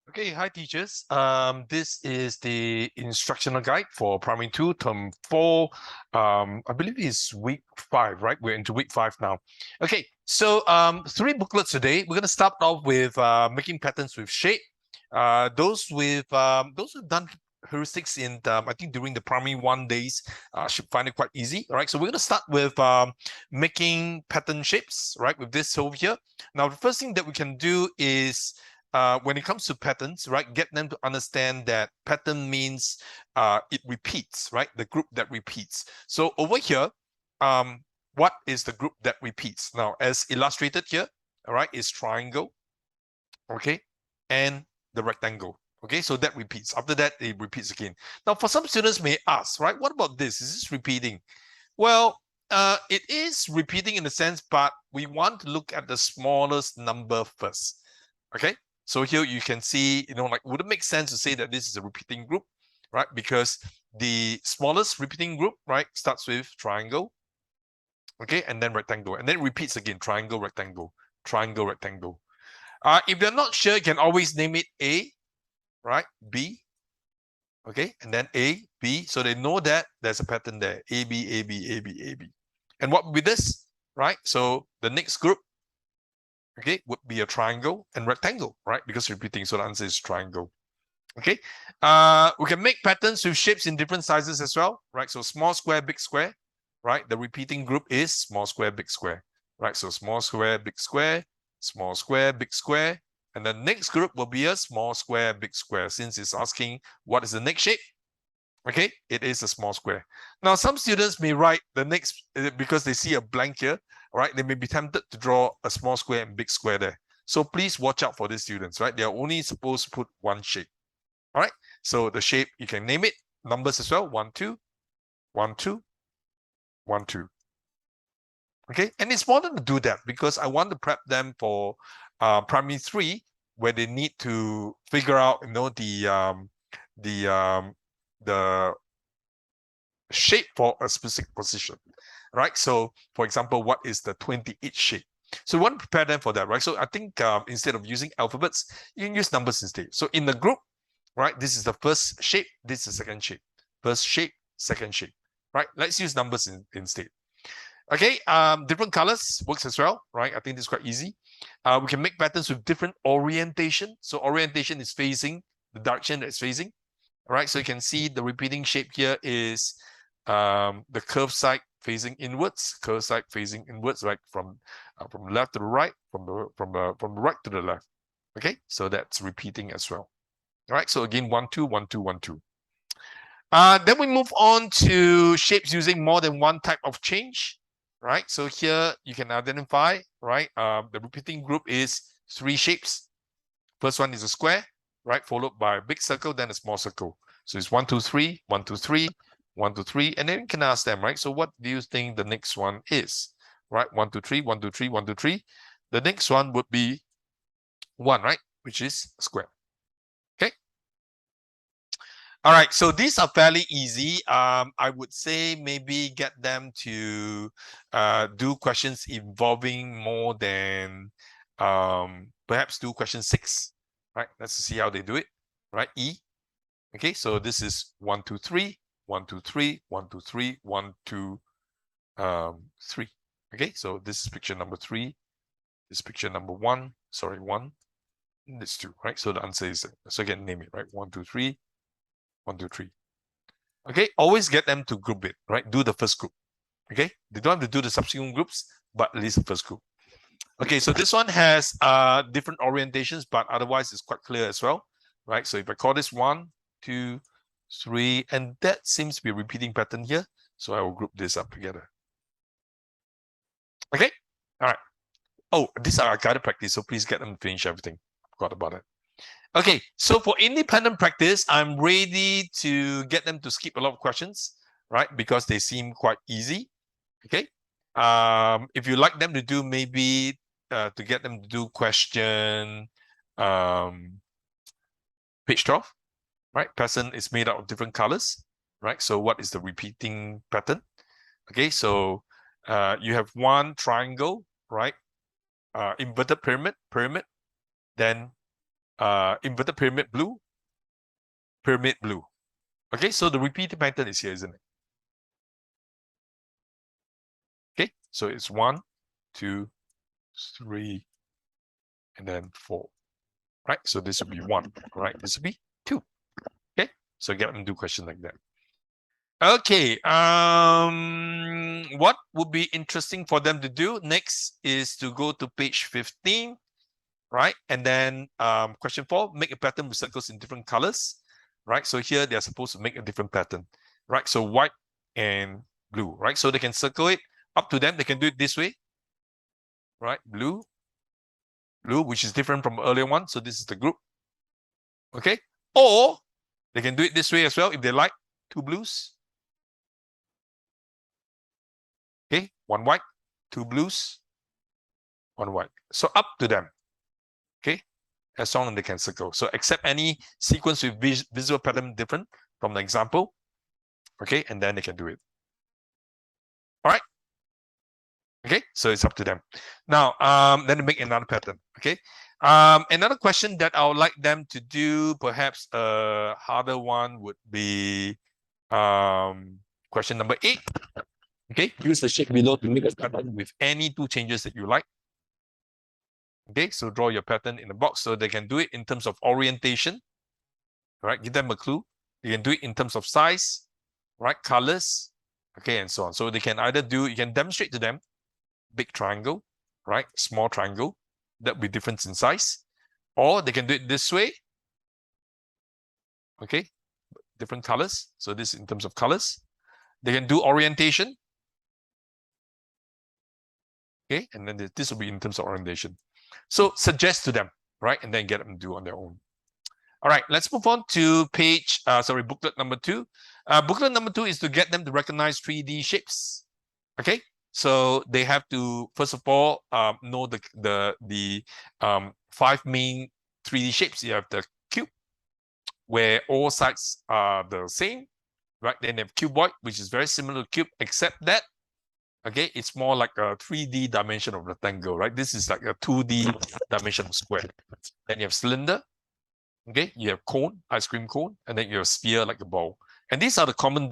Okay, hi teachers. This is the instructional guide for Primary 2, Term 4. I believe it's week 5, right? We're into week 5 now. Okay, so 3 booklets today. We're going to start off with making patterns with shape. Those who've done heuristics in I think during the Primary 1 days should find it quite easy. All right, so we're going to start with making pattern shapes, right? With this over here. Now, the first thing that we can do is when it comes to patterns, right, get them to understand that pattern means it repeats, right? The group that repeats. So over here, what is the group that repeats? Now, as illustrated here, all right, is triangle, okay, and the rectangle. Okay, so that repeats. After that, it repeats again. Now, for some students may ask, right, what about this? Is this repeating? Well, it is repeating in a sense, but we want to look at the smallest number first. Okay, so here you can see, like, would it make sense to say that this is a repeating group, right? Because the smallest repeating group, right, starts with triangle, okay, and then rectangle, and then it repeats again, triangle, rectangle, triangle, rectangle. If you're not sure, you can always name it A, right, B, okay, and then A, B, so they know that there's a pattern there, A, B, A, B, A, B, A, B. And what would be this, right? So the next group, okay, would be a triangle and rectangle, right? Because repeating, so the answer is triangle. Okay, we can make patterns with shapes in different sizes as well, right? So small square, big square, right? The repeating group is small square, big square, right? So small square, big square, small square, big square, and the next group will be a small square, big square. Since it's asking what is the next shape, okay, it is a small square. Now, some students may write the next, because they see a blank here, right? They may be tempted to draw a small square and big square there. So please watch out for these students, right? They're only supposed to put one shape. All right, so the shape, you can name it, numbers as well, 1, 2, 1, 2, 1, 2. Okay, and it's important to do that because I want to prep them for primary 3, where they need to figure out, the shape for a specific position, right? So, for example, what is the 28 shape? So we want to prepare them for that, right? So I think instead of using alphabets, you can use numbers instead. So in the group, right, this is the first shape, this is the second shape. First shape, second shape, right? Let's use numbers instead. Okay, different colors works as well, right? I think this is quite easy. We can make patterns with different orientation. So orientation is facing the direction that it's facing. All right, so you can see the repeating shape here is the curved side facing inwards, curved side facing inwards, right, from left to the right, from the right to the left. Okay, so that's repeating as well. All right, so again, 1, 2, 1, 2, 1, 2. Then we move on to shapes using more than one type of change, right? So here you can identify, right? The repeating group is 3 shapes. First one is a square, right? Followed by a big circle, then a small circle. So it's 1, 2, 3, 1, 2, 3, 1, 2, 3, and then you can ask them, right? So what do you think the next one is, right? 1, 2, 3, 1, 2, 3, 1, 2, 3. The next one would be 1, right? Which is square. Okay. All right, so these are fairly easy. I would say maybe get them to do questions involving more than perhaps do question 6, right? Let's see how they do it, right? E. Okay, so this is 1, 2, 3, 1, 2, 3, 1, 2, 3, 1, 2, 3. Okay, so this is picture number 3. This is picture number 1. Sorry, 1. This is 2, right? So the answer is, so again, name it, right? 1, 2, 3, 1, 2, 3. Okay, always get them to group it, right? Do the first group. Okay, they don't have to do the subsequent groups, but at least the first group. Okay, so this one has different orientations, but otherwise it's quite clear as well, right? So if I call this 1, 2, 3, and that seems to be a repeating pattern here, so I will group this up together. Okay, all right. Oh, these are our guided practice, so please get them to finish everything. Forgot about it. Okay, so for independent practice, I'm ready to get them to skip a lot of questions, right? Because they seem quite easy. Okay. If you like them to do, maybe to get them to do question page 12, right? Pattern is made out of different colors, right? So what is the repeating pattern? Okay, so you have one triangle, right? Inverted pyramid, then inverted pyramid blue, pyramid blue. Okay, so the repeated pattern is here, isn't it? Okay, so it's 1, 2, 3, and then 4. Right, so this would be 1. Right, this would be 2. Okay, so get them to do question like that. Okay, what would be interesting for them to do next is to go to page 15, right? And then question 4, make a pattern with circles in different colors, right? So here they're supposed to make a different pattern, right? So white and blue, right? So they can circle it, up to them. They can do it this way, right? Blue, which is different from earlier one. So this is the group, okay? Or they can do it this way as well if they like, 2 blues. Okay, 1 white, 2 blues, 1 white. So up to them. Okay, as long as they can circle. So accept any sequence with visual pattern different from the example. Okay, and then they can do it. All right. Okay, so it's up to them. Now, then they make another pattern. Okay. Another question that I would like them to do, perhaps a harder one, would be question number 8. Okay, use the shape below to make a pattern with any 2 changes that you like. Okay, so draw your pattern in the box so they can do it in terms of orientation. Right, give them a clue. You can do it in terms of size, right, colors, okay, and so on. So they can either do, you can demonstrate to them big triangle, right, small triangle, that will be different in size, or they can do it this way. Okay, different colors. So this in terms of colors. They can do orientation. Okay, and then this will be in terms of orientation. So suggest to them, right, and then get them to do on their own. All right, let's move on to page, booklet number 2. Booklet number 2 is to get them to recognize 3D shapes. Okay, so they have to, first of all, know the 5 main 3D shapes. You have the cube, where all sides are the same, right? Then they have cuboid, which is very similar to cube, except that, okay, it's more like a 3D dimension of rectangle, right? This is like a 2D dimension of square. Then you have cylinder. Okay, you have cone, ice cream cone, and then you have sphere like a ball. And these are the common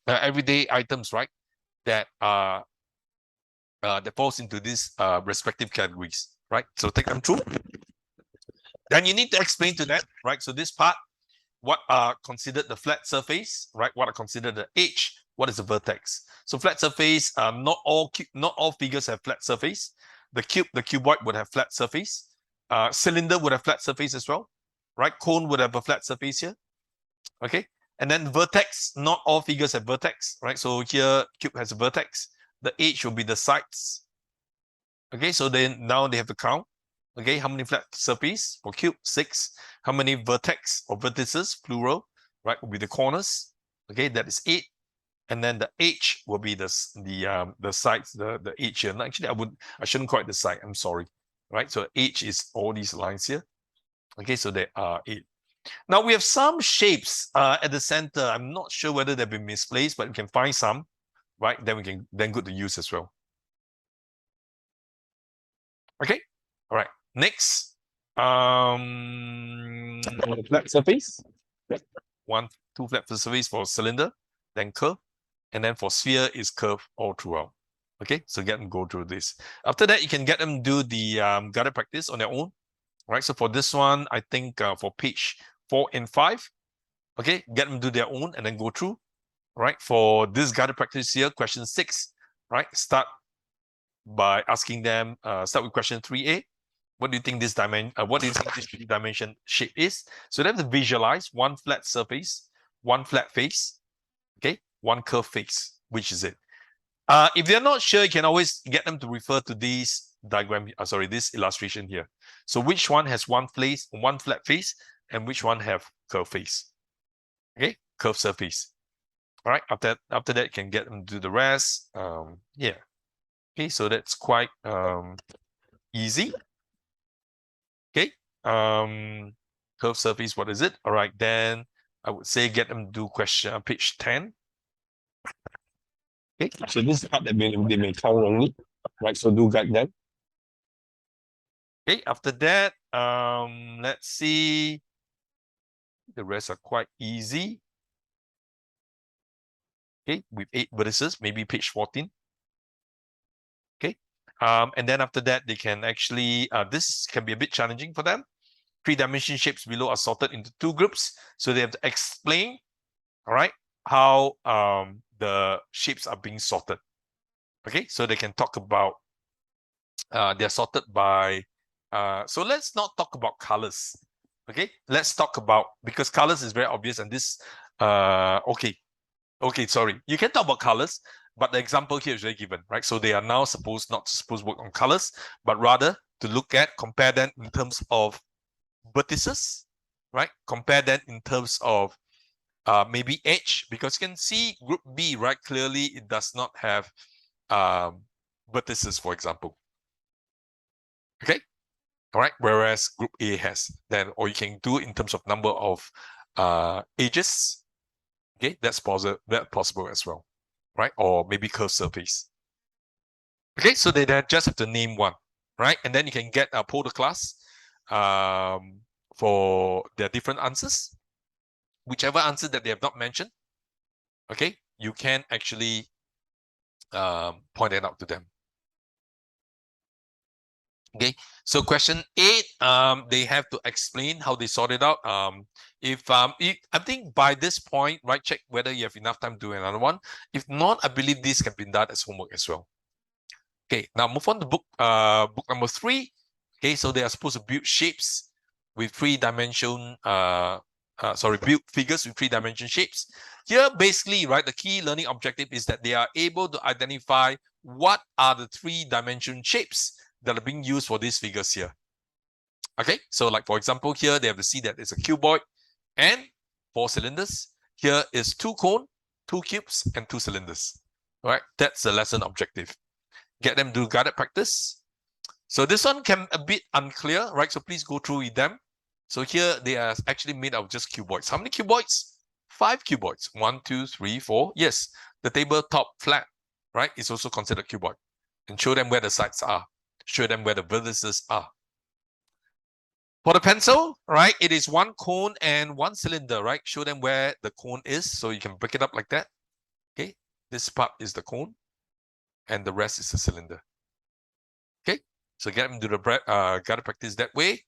everyday items, right? That that falls into these respective categories, right? So take them through. Then you need to explain to them, right? So this part, what are considered the flat surface, right? What are considered the edge? What is the vertex? So flat surface, not all figures have flat surface. The cuboid would have flat surface. Cylinder would have flat surface as well, right? Cone would have a flat surface here. Okay, and then vertex, not all figures have vertex, right? So here cube has a vertex. The edge will be the sides. Okay, so then now they have to count. Okay, how many flat surface for cube? 6. How many vertex or vertices, plural, right, will be the corners. Okay, that is 8. And then the edge will be the sides, the edge here. No, actually, I shouldn't call it the side. I'm sorry. Right, so edge is all these lines here. Okay, so there are 8. Now we have some shapes at the center. I'm not sure whether they've been misplaced, but we can find some, right? Then we can good to use as well. Okay, all right. Next, flat surface. 1, 2 flat surface for cylinder, then curve, and then for sphere is curve all throughout. Okay, so get them go through this. After that, you can get them do the guided practice on their own. Right, so for this one, I think for page 4 and 5, okay, get them do their own and then go through. Right, for this guided practice here, question 6, right, start by asking them, start with question 3A. What do you think this what do you think this 3D dimension shape is? So they have to visualize 1 flat surface, 1 flat face, okay, 1 curved face. Which is it? If they're not sure, you can always get them to refer to this diagram, this illustration here. So which one has 1 flat face, and which one have curved face? Okay, curved surface. All right, after that, you can get them to do the rest. Yeah. Okay, so that's quite easy. Okay, curved surface, what is it? All right, then I would say get them to do question page 10. Okay, so this is part that they may count wrongly, right? So do guide them. Okay, after that, Let's see. The rest are quite easy. Okay, with 8 vertices, maybe page 14. Okay. And then after that, they can actually, this can be a bit challenging for them. 3-dimension shapes below are sorted into 2 groups. So they have to explain, all right, how the shapes are being sorted. Okay, so they can talk about, they're sorted by, so let's not talk about colors. Okay, let's talk about, because colors is very obvious, and this, okay, sorry. You can talk about colors, but the example here is very given, right? So they are now not supposed to work on colors, but rather to look at, compare them in terms of vertices, right? Compare them in terms of maybe edge, because you can see group B, right? Clearly, it does not have vertices, for example. Okay, all right. Whereas group A has. Then, or you can do in terms of number of edges. Okay, that's possible as well, right? Or maybe curved surface. Okay, so they just have to name one, right? And then you can get a poll the class for their different answers. Whichever answer that they have not mentioned, okay, you can actually point it out to them. Okay, so question 8, they have to explain how they sort it out. I think by this point, right, check whether you have enough time to do another one. If not, I believe this can be done as homework as well. Okay, now move on to book number 3. Okay, so they are supposed to build shapes with 3-dimension build figures with 3-dimension shapes. Here, basically, right, the key learning objective is that they are able to identify what are the 3-dimension shapes that are being used for these figures here. Okay, so like for example, here they have to see that it's a cuboid and 4 cylinders. Here is 2 cone, 2 cubes, and 2 cylinders. All right, that's the lesson objective. Get them to do guided practice. So this one can a bit unclear, right? So please go through with them. So here they are actually made of just cuboids. How many cuboids? 5 cuboids. 1, 2, 3, 4. Yes, the tabletop flat, right, is also considered cuboid. And show them where the sides are. Show them where the vertices are. For the pencil, right, it is 1 cone and 1 cylinder, right? Show them where the cone is, so you can break it up like that. Okay, this part is the cone, and the rest is the cylinder. Okay, so get them to the guided practice that way.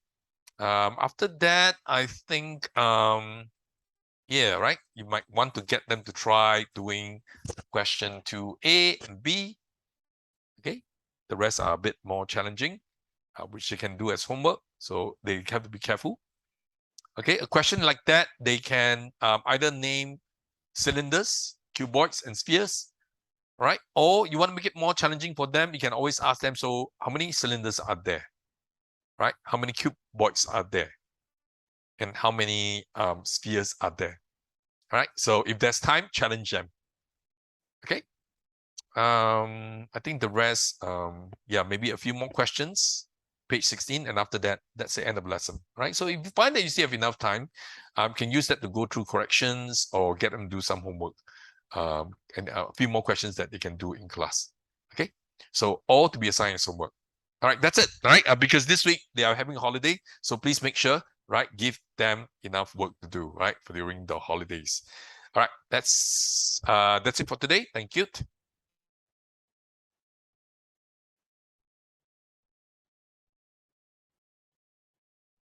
After that, I think, yeah, right, you might want to get them to try doing question 2A and B. Okay, the rest are a bit more challenging, which they can do as homework, so they have to be careful. Okay, a question like that, they can either name cylinders, cuboids, and spheres, right? Or you want to make it more challenging for them, you can always ask them, so how many cylinders are there, right? How many cuboids are there? And how many spheres are there? All right, so if there's time, challenge them. Okay, I think the rest, yeah, maybe a few more questions, page 16, and after that, that's the end of the lesson, right? So if you find that you still have enough time, can use that to go through corrections or get them to do some homework, and a few more questions that they can do in class. Okay, so all to be assigned as homework. All right, that's it. All right, because this week they are having a holiday, so please make sure, right, give them enough work to do, right, for during the holidays. All right, that's it for today. Thank you.